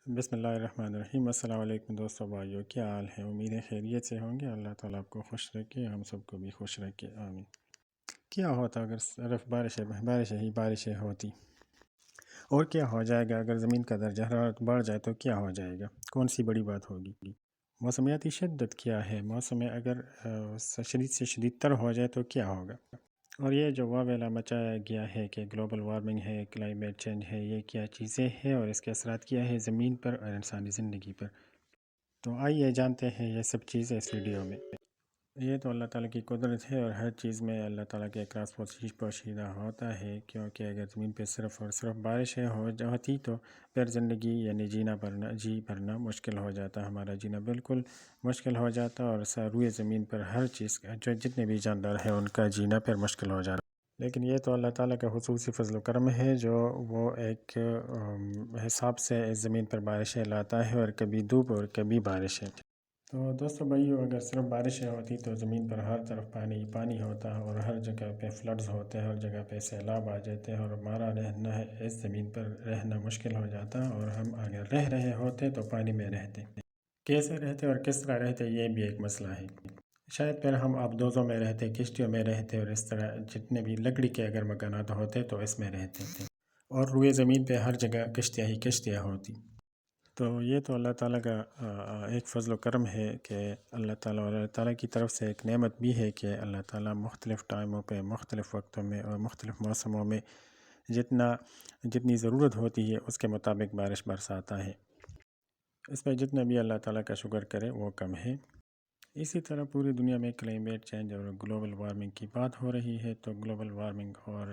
بسم اللہ الرحمن الرحیم۔ السلام علیکم دوستو بھائیو، کیا حال ہے؟ امید ہے خیریت سے ہوں گے۔ اللہ تعالیٰ آپ کو خوش رکھے، ہم سب کو بھی خوش رکھے، آمین۔ کیا ہوتا اگر صرف بارشیں ہوتی؟ اور کیا ہو جائے گا اگر زمین کا درجہ حرارت بڑھ جائے تو کیا ہو جائے گا؟ کون سی بڑی بات ہوگی؟ موسمیاتی شدت کیا ہے؟ موسم میں اگر شدید سے شدید تر ہو جائے تو کیا ہوگا؟ اور یہ جو واویلا مچایا گیا ہے کہ گلوبل وارمنگ ہے، کلائمیٹ چینج ہے، یہ کیا چیزیں ہیں اور اس کے اثرات کیا ہے زمین پر اور انسانی زندگی پر؟ تو آئیے جانتے ہیں یہ سب چیزیں اس ویڈیو میں۔ یہ تو اللہ تعالیٰ کی قدرت ہے اور ہر چیز میں اللہ تعالیٰ کے اقراص پوشیدہ ہوتا ہے، کیونکہ اگر زمین پہ صرف اور صرف بارشیں ہوتی تو پھر زندگی یعنی جی بھرنا مشکل ہو جاتا، ہمارا جینا بالکل مشکل ہو جاتا، اور روئے زمین پر ہر چیز جو جتنے بھی جاندار ہیں ان کا جینا پھر مشکل ہو جاتا۔ لیکن یہ تو اللہ تعالیٰ کا خصوصی فضل و کرم ہے جو وہ ایک حساب سے اس زمین پر بارشیں لاتا ہے، اور کبھی دھوپ اور کبھی بارشیں۔ تو دوستو بھائیو، اگر صرف بارشیں ہوتی تو زمین پر ہر طرف پانی پانی ہوتا اور ہر جگہ پہ فلڈز ہوتے، ہر جگہ پہ سیلاب آ جاتے اور ہمارا رہنا ہے اس زمین پر رہنا مشکل ہو جاتا، اور ہم اگر رہ رہے ہوتے تو پانی میں رہتے۔ کیسے رہتے اور کس طرح رہتے یہ بھی ایک مسئلہ ہے۔ شاید پھر ہم آبدوزوں میں رہتے، کشتیوں میں رہتے، اور اس طرح جتنے بھی لکڑی کے اگر مکانات ہوتے تو اس میں رہتے تھے، اور روئے زمین پہ ہر جگہ کشتیاں ہی کشتیاں ہوتی۔ تو یہ تو اللہ تعالیٰ کا ایک فضل و کرم ہے کہ اللہ تعالیٰ کی طرف سے ایک نعمت بھی ہے کہ اللہ تعالیٰ مختلف ٹائموں پہ، مختلف وقتوں میں اور مختلف موسموں میں جتنی ضرورت ہوتی ہے اس کے مطابق بارش برساتا ہے۔ اس میں جتنا بھی اللہ تعالیٰ کا شکر کرے وہ کم ہے۔ اسی طرح پوری دنیا میں کلائمیٹ چینج اور گلوبل وارمنگ کی بات ہو رہی ہے، تو گلوبل وارمنگ اور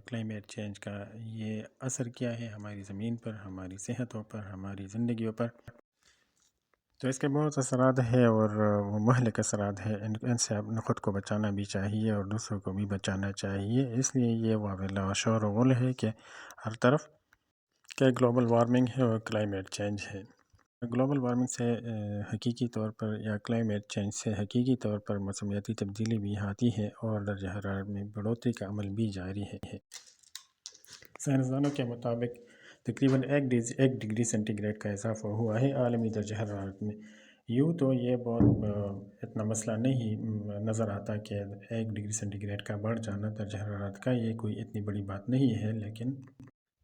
کلائمیٹ چینج کا یہ اثر کیا ہے ہماری زمین پر، ہماری صحتوں پر، ہماری زندگیوں پر؟ تو اس کے بہت اثرات ہیں، اور وہ مہلک اثرات ہیں۔ ان سے اپنے خود کو بچانا بھی چاہیے اور دوسروں کو بھی بچانا چاہیے۔ اس لیے یہ واویلا و شور و غل ہے کہ ہر طرف کہ گلوبل وارمنگ ہے اور کلائمیٹ چینج ہے۔ گلوبل وارمنگ سے حقیقی طور پر یا کلائمیٹ چینج سے حقیقی طور پر موسمیاتی تبدیلی بھی آتی ہے، اور درجہ حرارت میں بڑھوتری کا عمل بھی جاری ہے۔ سائنسدانوں کے مطابق تقریباً 1 ڈگری سینٹی گریڈ کا اضافہ ہوا ہے عالمی درجہ حرارت میں۔ یوں تو یہ بہت اتنا مسئلہ نہیں نظر آتا کہ 1 ڈگری سینٹی گریڈ کا بڑھ جانا درجہ حرارت کا یہ کوئی اتنی بڑی بات نہیں ہے،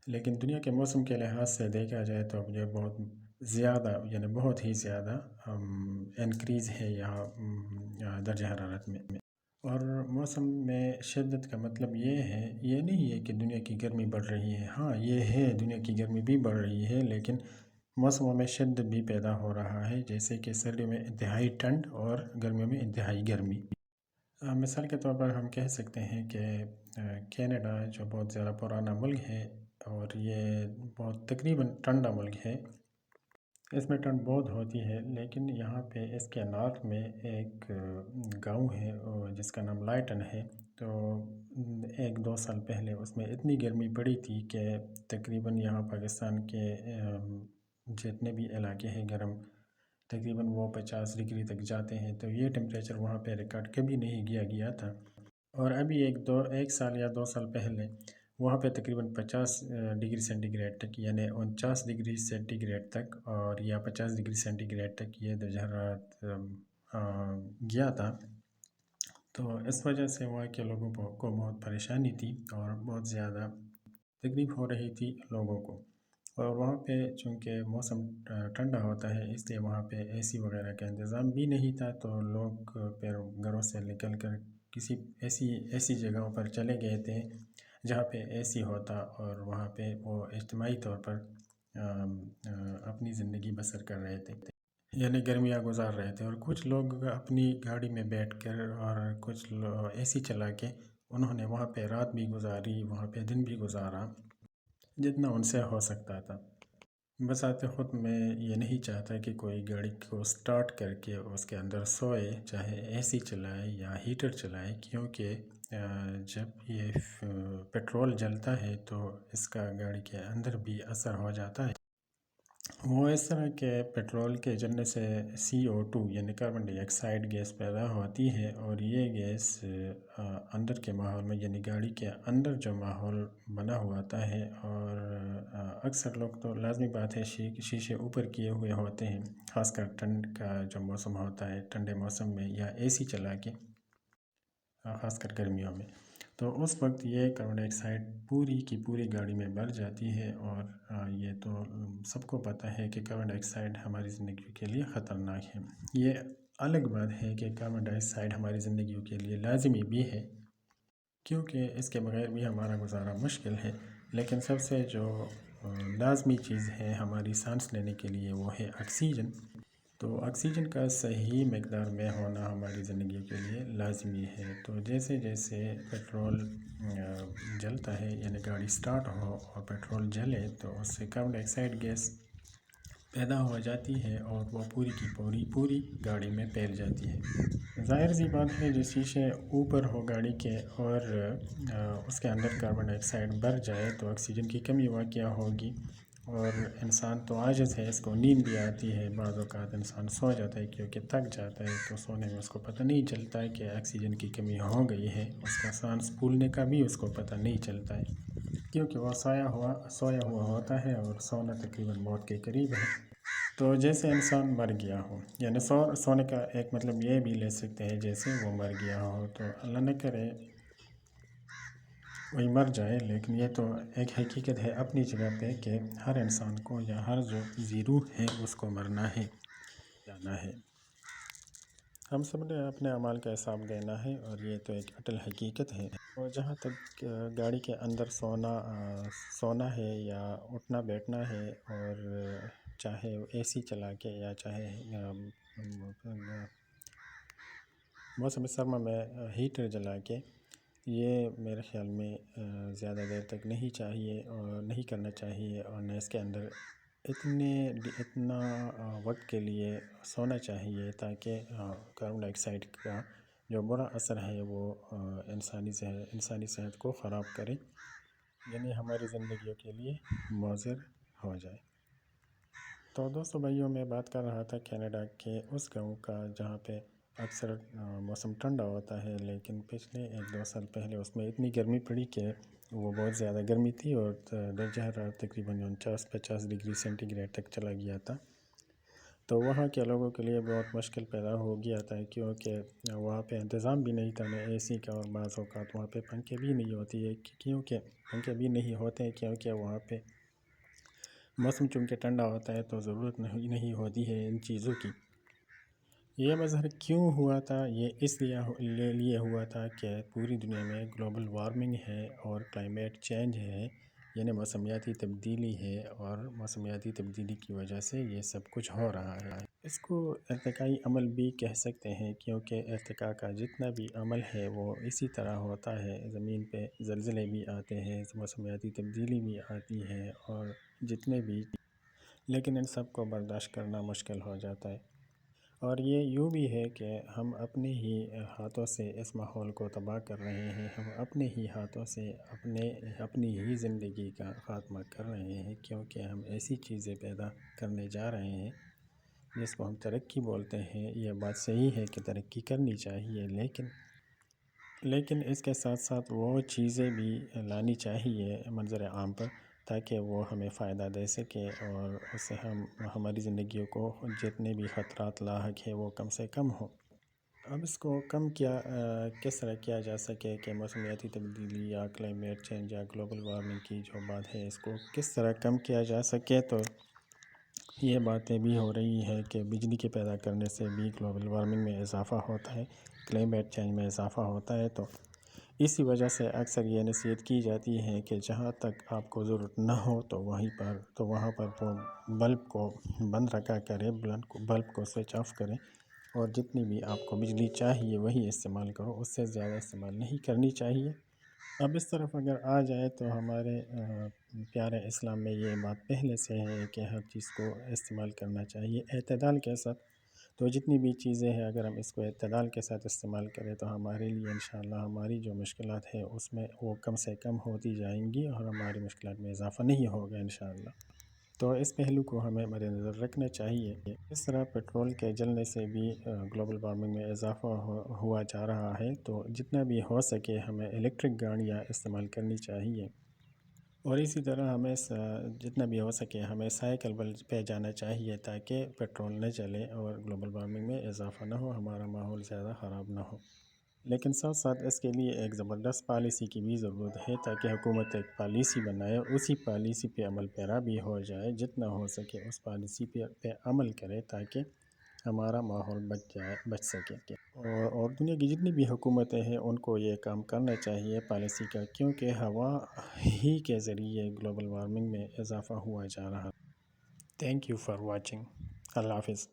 لیکن دنیا کے موسم کے لحاظ سے دیکھا جائے تو اب یہ بہت زیادہ یعنی بہت ہی زیادہ انکریز ہے یہاں درجہ حرارت میں۔ اور موسم میں شدت کا مطلب یہ نہیں ہے کہ دنیا کی گرمی بڑھ رہی ہے، ہاں یہ ہے دنیا کی گرمی بھی بڑھ رہی ہے، لیکن موسموں میں شدت بھی پیدا ہو رہا ہے، جیسے کہ سردیوں میں انتہائی ٹھنڈ اور گرمیوں میں انتہائی گرمی۔ مثال کے طور پر ہم کہہ سکتے ہیں کہ کینیڈا جو بہت زیادہ پرانا ملک ہے اور یہ بہت تقریباً ٹھنڈا ملک ہے، اس میں ٹھنڈ بہت ہوتی ہے، لیکن یہاں پہ اس کے نارتھ میں ایک گاؤں ہے جس کا نام لائٹن ہے۔ تو 1-2 سال پہلے اس میں اتنی گرمی پڑی تھی کہ تقریباً یہاں پاکستان کے جتنے بھی علاقے ہیں گرم، تقریباً وہ 50 ڈگری تک جاتے ہیں، تو یہ ٹیمپریچر وہاں پہ ریکارڈ کبھی نہیں کیا گیا تھا۔ اور ابھی 1 سال یا 2 سال پہلے وہاں پہ تقریباً 50 ڈگری سینٹی گریڈ تک یعنی 49 ڈگری سینٹی گریڈ تک اور یا 50 ڈگری سینٹی گریڈ تک یہ درجہ حرارت گیا تھا۔ تو اس وجہ سے وہاں کے لوگوں کو بہت پریشانی تھی اور بہت زیادہ تکلیف ہو رہی تھی لوگوں کو، اور وہاں پہ چونکہ موسم ٹھنڈا ہوتا ہے اس لیے وہاں پہ اے سی وغیرہ کا انتظام بھی نہیں تھا، تو لوگ پھر گھروں سے نکل کر کسی ایسی جگہوں پر چلے گئے تھے جہاں پہ اے سی ہوتا، اور وہاں پہ وہ اجتماعی طور پر اپنی زندگی بسر کر رہے تھے، یعنی گرمیاں گزار رہے تھے۔ اور کچھ لوگ اپنی گاڑی میں بیٹھ کر اور کچھ اے سی چلا کے انہوں نے وہاں پہ رات بھی گزاری، وہاں پہ دن بھی گزارا جتنا ان سے ہو سکتا تھا۔ بذات خود میں یہ نہیں چاہتا کہ کوئی گاڑی کو سٹارٹ کر کے اس کے اندر سوئے، چاہے اے سی چلائے یا ہیٹر چلائے، کیونکہ جب یہ پیٹرول جلتا ہے تو اس کا گاڑی کے اندر بھی اثر ہو جاتا ہے، وہ اس طرح کے پیٹرول کے جلنے سے CO2 یعنی کاربن ڈائی آکسائڈ گیس پیدا ہوتی ہے، اور یہ گیس اندر کے ماحول میں یعنی گاڑی کے اندر جو ماحول بنا ہوا آتا ہے، اور اکثر لوگ تو لازمی بات ہے شیشے اوپر کیے ہوئے ہوتے ہیں، خاص کر ٹھنڈ کا جو موسم ہوتا ہے، ٹھنڈے موسم میں یا AC چلا کے، خاص کر گرمیوں میں، تو اس وقت یہ کاربن ڈائی آکسائڈ پوری کی پوری گاڑی میں بھر جاتی ہے، اور یہ تو سب کو پتہ ہے کہ کاربن ڈائی آکسائڈ ہماری زندگی کے لیے خطرناک ہے۔ یہ الگ بات ہے کہ کاربن ڈائی آکسائڈ ہماری زندگیوں کے لیے لازمی بھی ہے، کیونکہ اس کے بغیر بھی ہمارا گزارا مشکل ہے، لیکن سب سے جو لازمی چیز ہے ہماری سانس لینے کے لیے وہ ہے آکسیجن۔ تو آکسیجن کا صحیح مقدار میں ہونا ہماری زندگی کے لیے لازمی ہے۔ تو جیسے جیسے پیٹرول جلتا ہے، یعنی گاڑی سٹارٹ ہو اور پیٹرول جلے، تو اس سے کاربن ڈائی آکسائڈ گیس پیدا ہو جاتی ہے، اور وہ پوری کی پوری گاڑی میں پھیل جاتی ہے۔ ظاہر سی بات ہے، جو شیشے اوپر ہو گاڑی کے اور اس کے اندر کاربن ڈائی آکسائڈ بھر جائے تو آکسیجن کی کمی واقع ہوگی، اور انسان تو عاجز ہے، اس کو نیند بھی آتی ہے، بعض اوقات انسان سو جاتا ہے کیونکہ تھک جاتا ہے، تو سونے میں اس کو پتہ نہیں چلتا ہے کہ آکسیجن کی کمی ہو گئی ہے، اس کا سانس پھولنے کا بھی اس کو پتہ نہیں چلتا ہے، کیونکہ وہ سویا ہوا ہوتا ہے، اور سونا تقریباً موت کے قریب ہے۔ تو جیسے انسان مر گیا ہو، یعنی سونے کا ایک مطلب یہ بھی لے سکتے ہیں جیسے وہ مر گیا ہو، تو اللہ نہ کرے وہی مر جائے، لیکن یہ تو ایک حقیقت ہے اپنی جگہ پہ کہ ہر انسان کو یا ہر جو ذی روح ہے اس کو مرنا ہے، جانا ہے۔ ہم سب نے اپنے اعمال کا حساب دینا ہے، اور یہ تو ایک اٹل حقیقت ہے۔ اور جہاں تک گاڑی کے اندر سونا ہے یا اٹھنا بیٹھنا ہے، اور چاہے AC چلا کے یا چاہے موسم سرما میں ہیٹر جلا کے، یہ میرے خیال میں زیادہ دیر تک نہیں چاہیے اور نہیں کرنا چاہیے، اور نہ اس کے اندر اتنا وقت کے لیے سونا چاہیے تاکہ کاربن ڈائی آکسائڈ کا جو برا اثر ہے وہ انسانی صحت کو خراب کرے، یعنی ہماری زندگیوں کے لیے مضر ہو جائے۔ تو دوستو بھائیوں، میں بات کر رہا تھا کینیڈا کے اس گاؤں کا جہاں پہ اکثر موسم ٹھنڈا ہوتا ہے، لیکن پچھلے 1-2 سال پہلے اس میں اتنی گرمی پڑی کہ وہ بہت زیادہ گرمی تھی، اور درجہ حرارت تقریباً 49-50 ڈگری سینٹی گریڈ تک چلا گیا تھا۔ تو وہاں کے لوگوں کے لیے بہت مشکل پیدا ہو گیا تھا، کیونکہ وہاں پہ انتظام بھی نہیں تھا، نہ AC کا، اور بعض اوقات وہاں پہ پنکھے بھی نہیں ہوتی ہے، کیونکہ وہاں پہ موسم چونکہ ٹھنڈا ہوتا ہے تو ضرورت نہیں ہوتی ہے ان چیزوں کی۔ یہ مظہر کیوں ہوا تھا؟ یہ اس لیے ہوا تھا کہ پوری دنیا میں گلوبل وارمنگ ہے اور کلائمیٹ چینج ہے، یعنی موسمیاتی تبدیلی ہے، اور موسمیاتی تبدیلی کی وجہ سے یہ سب کچھ ہو رہا ہے۔ اس کو ارتقائی عمل بھی کہہ سکتے ہیں، کیونکہ ارتقاء کا جتنا بھی عمل ہے وہ اسی طرح ہوتا ہے۔ زمین پہ زلزلے بھی آتے ہیں، موسمیاتی تبدیلی بھی آتی ہے، اور جتنے بھی، لیکن ان سب کو برداشت کرنا مشکل ہو جاتا ہے۔ اور یہ یوں بھی ہے کہ ہم اپنے ہی ہاتھوں سے اس ماحول کو تباہ کر رہے ہیں، ہم اپنے ہی ہاتھوں سے اپنی ہی زندگی کا خاتمہ کر رہے ہیں، کیونکہ ہم ایسی چیزیں پیدا کرنے جا رہے ہیں جس کو ہم ترقی بولتے ہیں۔ یہ بات صحیح ہے کہ ترقی کرنی چاہیے، لیکن اس کے ساتھ ساتھ وہ چیزیں بھی لانی چاہیے منظر عام پر، تاکہ وہ ہمیں فائدہ دے سکے، اور اس سے ہماری زندگیوں کو جتنے بھی خطرات لاحق ہیں وہ کم سے کم ہوں۔ اب اس کو کس طرح کیا جا سکے کہ موسمیاتی تبدیلی یا کلائمیٹ چینج یا گلوبل وارمنگ کی جو بات ہے اس کو کس طرح کم کیا جا سکے؟ تو یہ باتیں بھی ہو رہی ہے کہ بجلی کے پیدا کرنے سے بھی گلوبل وارمنگ میں اضافہ ہوتا ہے، کلائمیٹ چینج میں اضافہ ہوتا ہے۔ تو اسی وجہ سے اکثر یہ نصیحت کی جاتی ہے کہ جہاں تک آپ کو ضرورت نہ ہو تو وہاں پر وہ بلب کو بند رکھا کرے، بلب کو سوئچ آف کریں، اور جتنی بھی آپ کو بجلی چاہیے وہی استعمال کرو، اس سے زیادہ استعمال نہیں کرنی چاہیے۔ اب اس طرف اگر آ جائے تو ہمارے پیارے اسلام میں یہ بات پہلے سے ہے کہ ہر چیز کو استعمال کرنا چاہیے اعتدال کے ساتھ۔ تو جتنی بھی چیزیں ہیں اگر ہم اس کو اعتدال کے ساتھ استعمال کریں تو ہمارے لیے انشاءاللہ ہماری جو مشکلات ہیں اس میں وہ کم سے کم ہوتی جائیں گی، اور ہماری مشکلات میں اضافہ نہیں ہوگا انشاءاللہ۔ تو اس پہلو کو ہمیں مد نظر رکھنا چاہیے. اس طرح پیٹرول کے جلنے سے بھی گلوبل وارمنگ میں اضافہ ہوا جا رہا ہے. تو جتنا بھی ہو سکے ہمیں الیکٹرک گاڑیاں استعمال کرنی چاہیے، اور اسی طرح ہمیں جتنا بھی ہو سکے ہمیں سائیکل پہ جانا چاہیے تاکہ پیٹرول نہ چلے اور گلوبل وارمنگ میں اضافہ نہ ہو، ہمارا ماحول زیادہ خراب نہ ہو. لیکن ساتھ ساتھ اس کے لیے ایک زبردست پالیسی کی بھی ضرورت ہے تاکہ حکومت ایک پالیسی بنائے، اسی پالیسی پہ عمل پیرا بھی ہو جائے، جتنا ہو سکے اس پالیسی پہ عمل کرے تاکہ ہمارا ماحول بچ سکے. اور دنیا کی جتنی بھی حکومتیں ہیں ان کو یہ کام کرنا چاہیے پالیسی کا، کیونکہ ہوا ہی کے ذریعے گلوبل وارمنگ میں اضافہ ہوا جا رہا. Thank you for watching. اللہ حافظ.